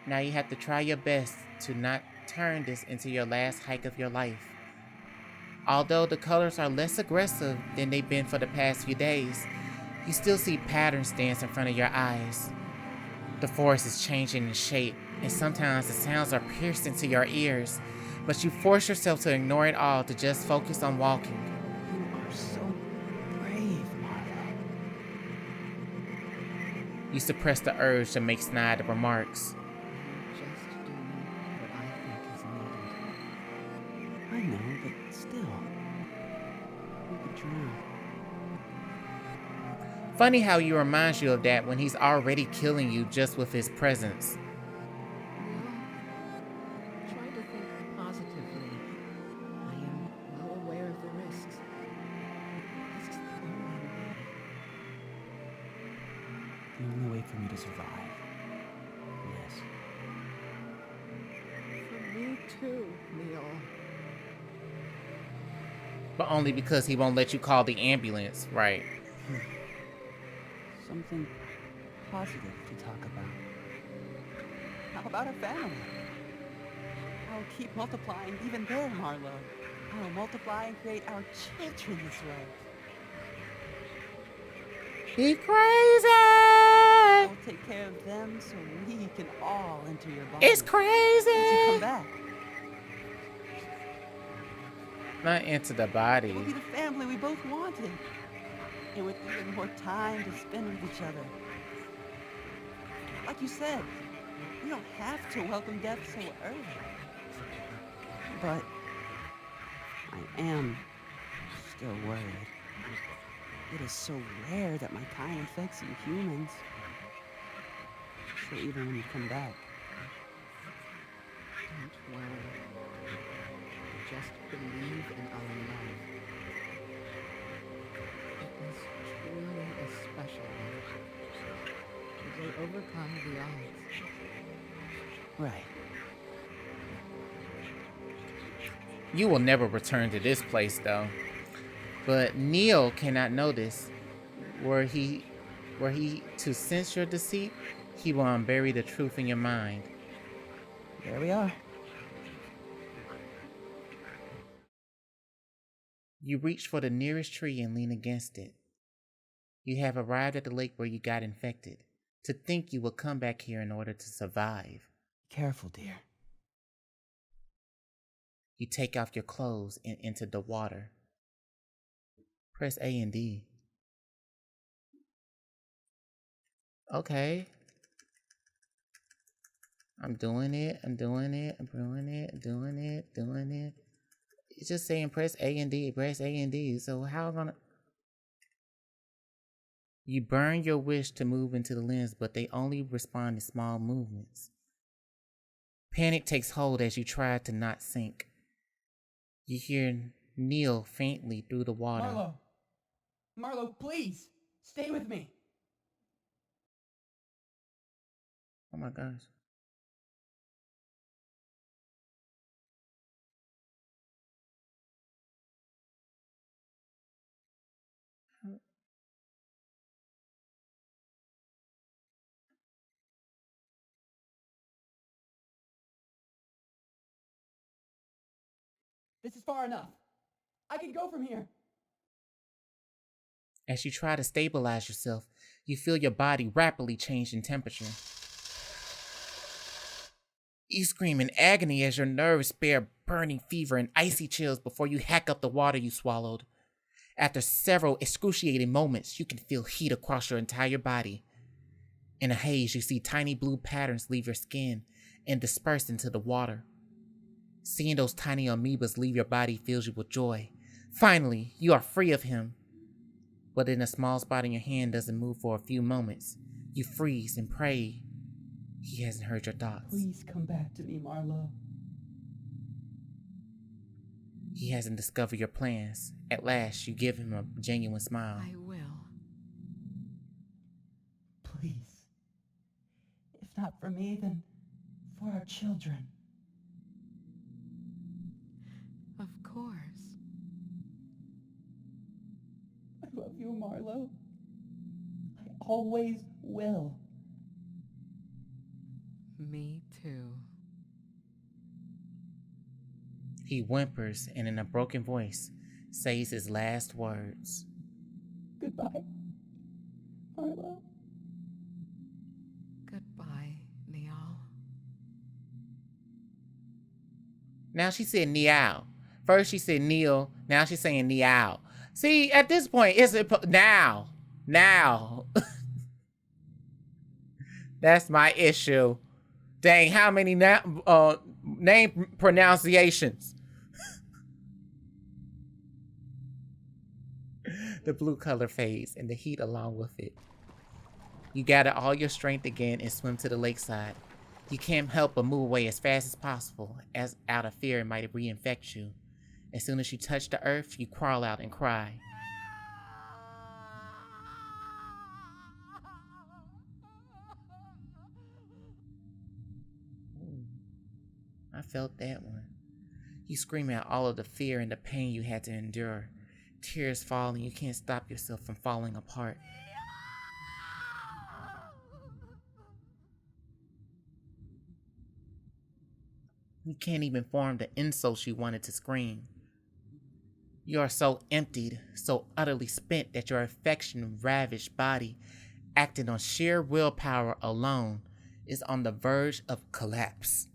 Now you have to try your best to not turn this into your last hike of your life. Although the colors are less aggressive than they've been for the past few days, you still see patterns dance in front of your eyes. The forest is changing in shape, and sometimes the sounds are pierced into your ears, but you force yourself to ignore it all to just focus on walking. You are so brave, Marlowe. You suppress the urge to make snide remarks. Just doing what I think is needed. I know, but still. We could drown. Funny how he reminds you of that when he's already killing you just with his presence. Try to think positively. I am well aware of the risks. This is the only way. The only way for me to survive. Yes. For me too, Neil. But only because he won't let you call the ambulance, right? Something positive to talk about. How about our family? I will keep multiplying even there, Marlowe. I will multiply and create our children this way. He's crazy! I will take care of them so we can all enter your body. It's crazy! Once you come back. Not into the body. We'll be the family we both wanted. And with even more time to spend with each other. Like you said, we don't have to welcome death so early. But I am still worried. It is so rare that my kind infects you humans. So even when you come back, Don't worry. Just believe in our love. It is truly a special one. We will overcome the odds. Right. You will never return to this place, though. But Neil cannot notice. Were he to sense your deceit, he will unbury the truth in your mind. There we are. You reach for the nearest tree and lean against it. You have arrived at the lake where you got infected. To think you will come back here in order to survive. Careful, dear. You take off your clothes and enter the water. Press A and D. Okay. I'm doing it. It's just saying press A and D. So how am I gonna... You burn your wish to move into the lens, but they only respond to small movements. Panic takes hold as you try to not sink. You hear Neil faintly through the water. Marlowe! Marlowe, please! Stay with me! Oh my gosh. This is far enough. I can go from here. As you try to stabilize yourself, you feel your body rapidly change in temperature. You scream in agony as your nerves bear burning fever and icy chills before you hack up the water you swallowed. After several excruciating moments, you can feel heat across your entire body. In a haze, you see tiny blue patterns leave your skin and disperse into the water. Seeing those tiny amoebas leave your body fills you with joy. Finally, you are free of him. But in a small spot in your hand doesn't move for a few moments. You freeze and pray he hasn't heard your thoughts. Please come back to me, Marlowe. He hasn't discovered your plans. At last, you give him a genuine smile. I will. Please. If not for me, then for our children. Of course. I love you, Marlowe. I always will. Me too. He whimpers and in a broken voice says his last words. Goodbye, Marlowe. Goodbye, Neil. Now she said meow. First she said Neil. Now she's saying meow. See, at this point, it's now. That's my issue. Dang, how many name pronunciations? The blue color fades and the heat along with it. You gather all your strength again and swim to the lakeside. You can't help but move away as fast as possible, as out of fear it might reinfect you. As soon as you touch the earth, you crawl out and cry. I felt that one. You scream out all of the fear and the pain you had to endure. Tears fall and you can't stop yourself from falling apart. You can't even form the insults you wanted to scream. You are so emptied, so utterly spent that your affection-ravaged body, acting on sheer willpower alone, is on the verge of collapse.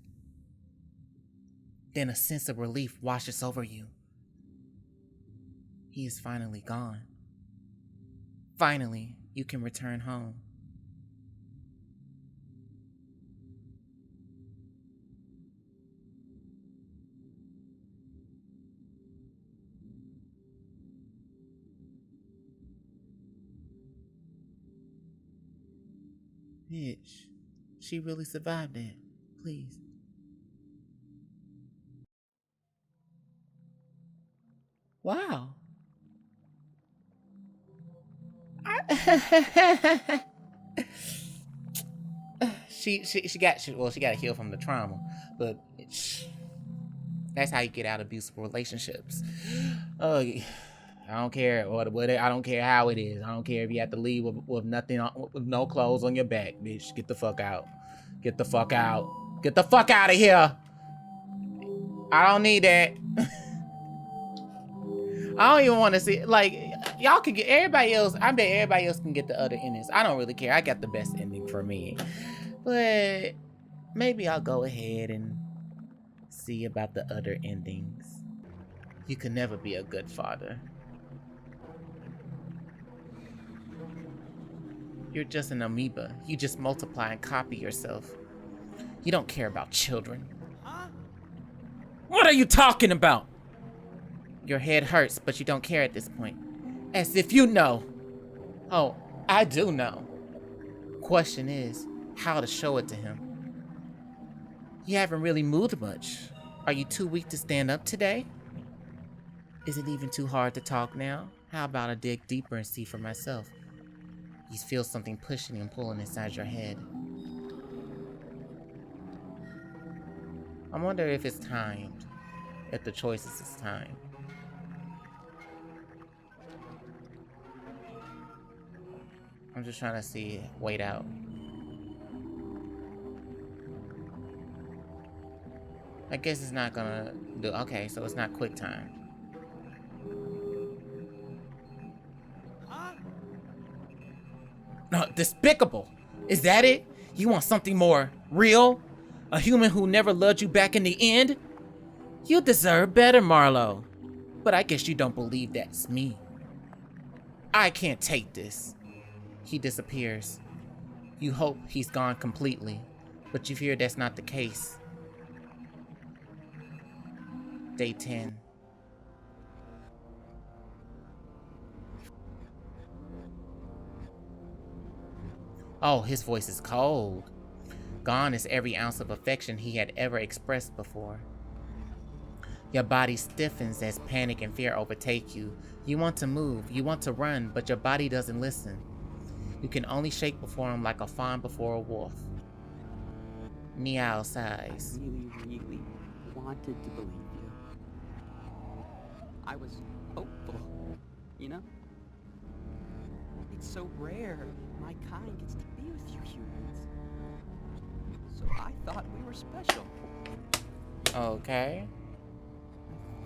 Then a sense of relief washes over you. He is finally gone. Finally, you can return home. Bitch, she really survived that. Please. Wow. she got to heal from the trauma, but that's how you get out of abusive relationships. Oh, I don't care what I don't care how it is. I don't care if you have to leave with nothing with no clothes on your back, bitch. Get the fuck out. Get the fuck out. Get the fuck out of here. I don't need that. I don't even want to see, like, y'all can get everybody else. I bet everybody else can get the other endings. I don't really care. I got the best ending for me. But maybe I'll go ahead and see about the other endings. You can never be a good father. You're just an amoeba. You just multiply and copy yourself. You don't care about children. What are you talking about? Your head hurts, but you don't care at this point. As if you know. Oh, I do know. Question is, how to show it to him. You haven't really moved much. Are you too weak to stand up today? Is it even too hard to talk now? How about I dig deeper and see for myself? You feel something pushing and pulling inside your head. I wonder if it's timed. If the choices is timed. I'm just trying to see, wait out. I guess it's not gonna do, okay, so it's not quick time. No, despicable. Is that it? You want something more real? A human who never loved you back in the end? You deserve better, Marlowe. But I guess you don't believe that's me. I can't take this. He disappears. You hope he's gone completely, but you fear that's not the case. Day 10. Oh, his voice is cold. Gone is every ounce of affection he had ever expressed before. Your body stiffens as panic and fear overtake you. You want to move, you want to run, but your body doesn't listen. You can only shake before him like a fawn before a wolf. Meow sighs. I really wanted to believe you. I was hopeful, you know? It's so rare my kind gets to be with you humans. So I thought we were special. Okay.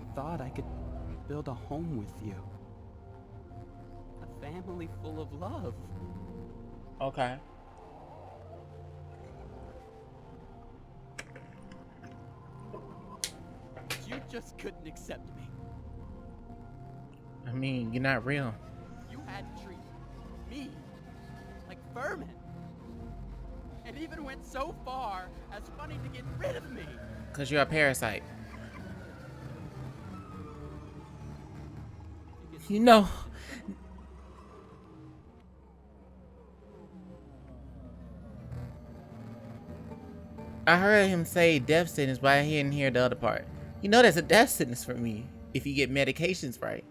I thought I could build a home with you. A family full of love. Okay. You just couldn't accept me. I mean, you're not real. You had to treat me like vermin. And even went so far as wanting to get rid of me. Because you're a parasite. You know. I heard him say death sentence, but I didn't hear the other part. You know there's a death sentence for me if you get medications right.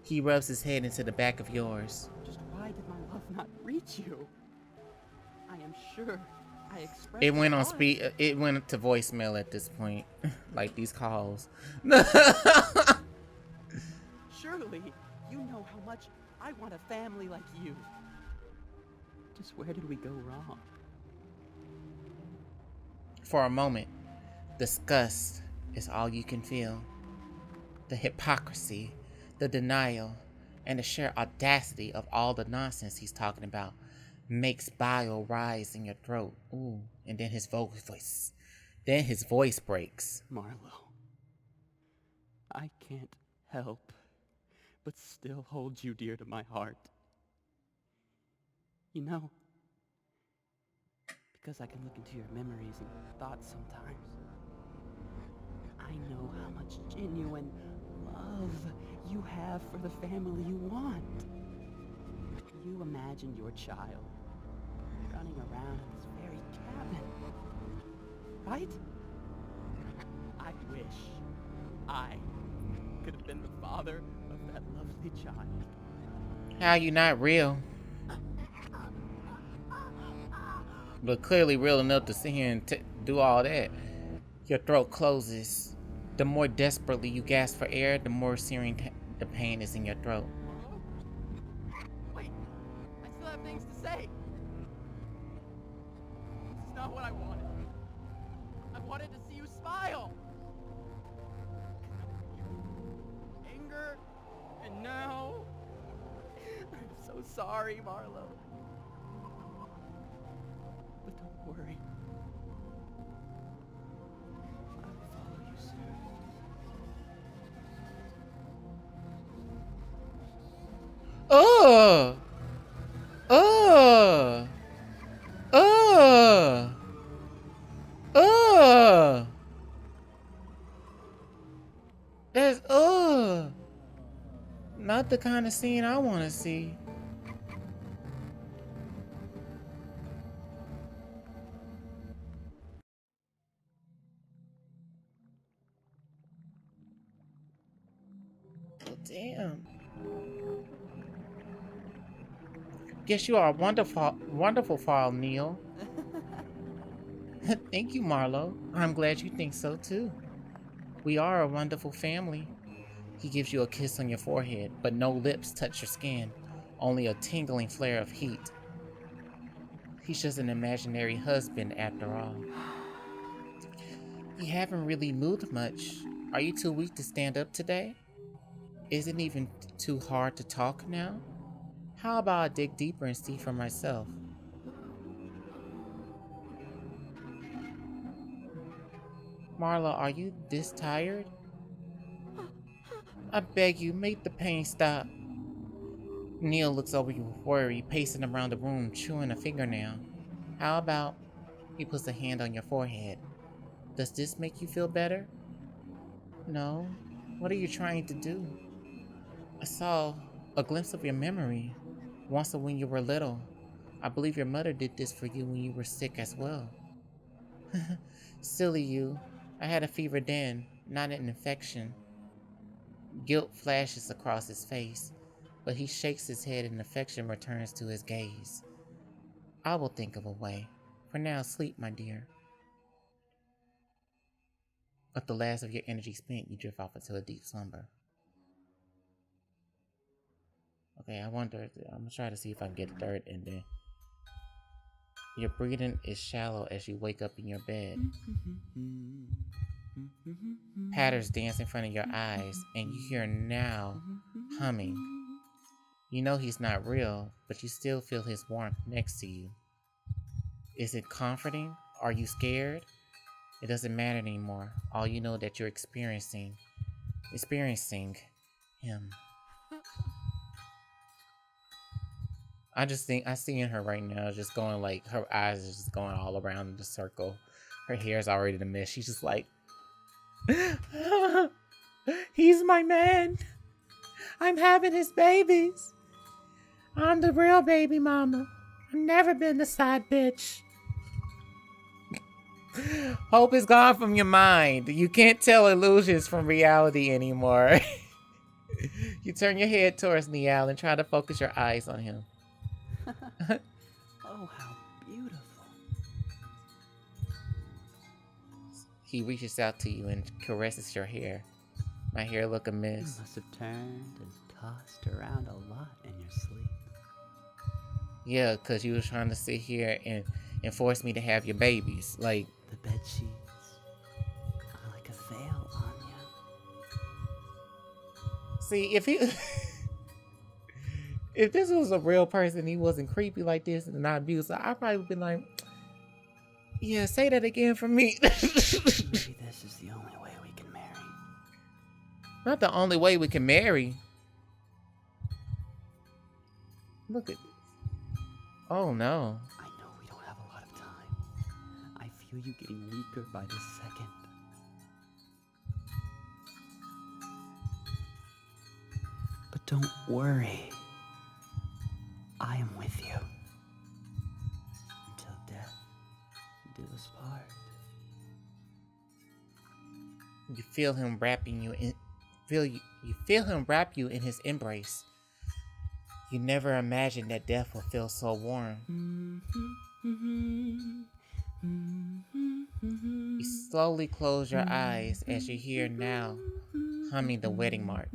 He rubs his head into the back of yours. Just why did my love not reach you? I am sure I expressed It went on hard. speed. It went to voicemail at this point, like these calls. Surely you know how much I want a family like you. Just where did we go wrong? For a moment, disgust is all you can feel. The hypocrisy, the denial, and the sheer audacity of all the nonsense he's talking about makes bile rise in your throat. Ooh, and then his voice breaks. Marlowe, I can't help but still hold you dear to my heart. You know, because I can look into your memories and thoughts sometimes. I know how much genuine love you have for the family you want. You imagine your child running around in this very cabin, right? I wish I could have been the father of that lovely child. How you not real? but clearly real enough to sit here and do all that. Your throat closes. The more desperately you gasp for air, the more searing the pain is in your throat. Wait, I still have things to say. This is not what I wanted. I wanted to see you smile. Anger, and now... I'm so sorry, Marlowe. But don't worry. I will follow you soon. Oh! Oh! Oh! Oh! That's not the kind of scene I want to see. Oh, damn. Guess you are a wonderful fall, Neil. Thank you, Marlowe. I'm glad you think so too. We are a wonderful family. He gives you a kiss on your forehead, but no lips touch your skin, only a tingling flare of heat. He's just an imaginary husband after all. You haven't really moved much. Are you too weak to stand up today? Is it even too hard to talk now? How about I dig deeper and see for myself? Marla, are you this tired? I beg you, make the pain stop. Neil looks over you with worry, pacing around the room, chewing a fingernail. How about he puts a hand on your forehead? Does this make you feel better? No. What are you trying to do? I saw a glimpse of your memory. Once when you were little. I believe your mother did this for you when you were sick as well. Silly you. I had a fever then, not an infection. Guilt flashes across his face, but he shakes his head and affection returns to his gaze. I will think of a way. For now, sleep, my dear. With the last of your energy spent, you drift off into a deep slumber. Okay, I'm gonna try to see if I can get a third ending. Your breathing is shallow as you wake up in your bed. Patterns dance in front of your eyes, and you hear now humming. You know he's not real, but you still feel his warmth next to you. Is it comforting? Are you scared? It doesn't matter anymore. All you know that you're experiencing him. I see in her right now, just going like, her eyes are just going all around in the circle. Her hair's already in a mess. She's just like, he's my man. I'm having his babies. I'm the real baby mama. I've never been the side bitch. Hope is gone from your mind. You can't tell illusions from reality anymore. You turn your head towards Niall and try to focus your eyes on him. Oh, how beautiful. He reaches out to you and caresses your hair. My hair look a You mess. must have turned and tossed around a lot in your sleep. Yeah, because you was trying to sit here and force me to have your babies. Like, The bed sheets are like a veil on you. see, if this was a real person, he wasn't creepy like this and not abusive, I'd probably be like, yeah, say that again for me. Maybe this is the only way we can marry. Not the only way we can marry. Look at this. Oh no. I know we don't have a lot of time. I feel you getting weaker by the second. But don't worry. I am with you. Until death do us part. You feel him wrapping you in you feel him wrap you in his embrace. You never imagined that death would feel so warm. You slowly close your eyes as you hear now humming the wedding march.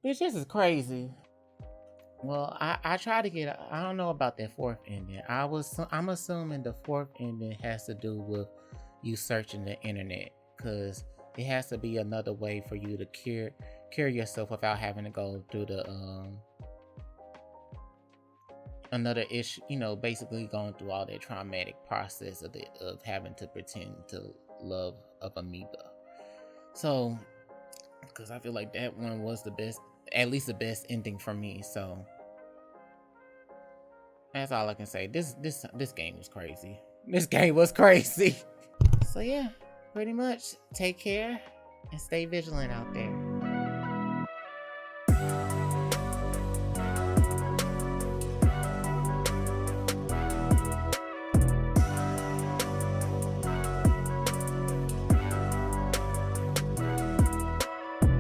Bitch, this is crazy. Well, I try to get. I don't know about that fourth ending. I'm assuming the fourth ending has to do with you searching the internet, because it has to be another way for you to cure yourself without having to go through the another issue. You know, basically going through all that traumatic process of having to pretend to love of amoeba. So, because I feel like that one was the best, at least the best ending for me. So that's all I can say. This game was crazy. This game was crazy. So yeah, pretty much take care and stay vigilant out there.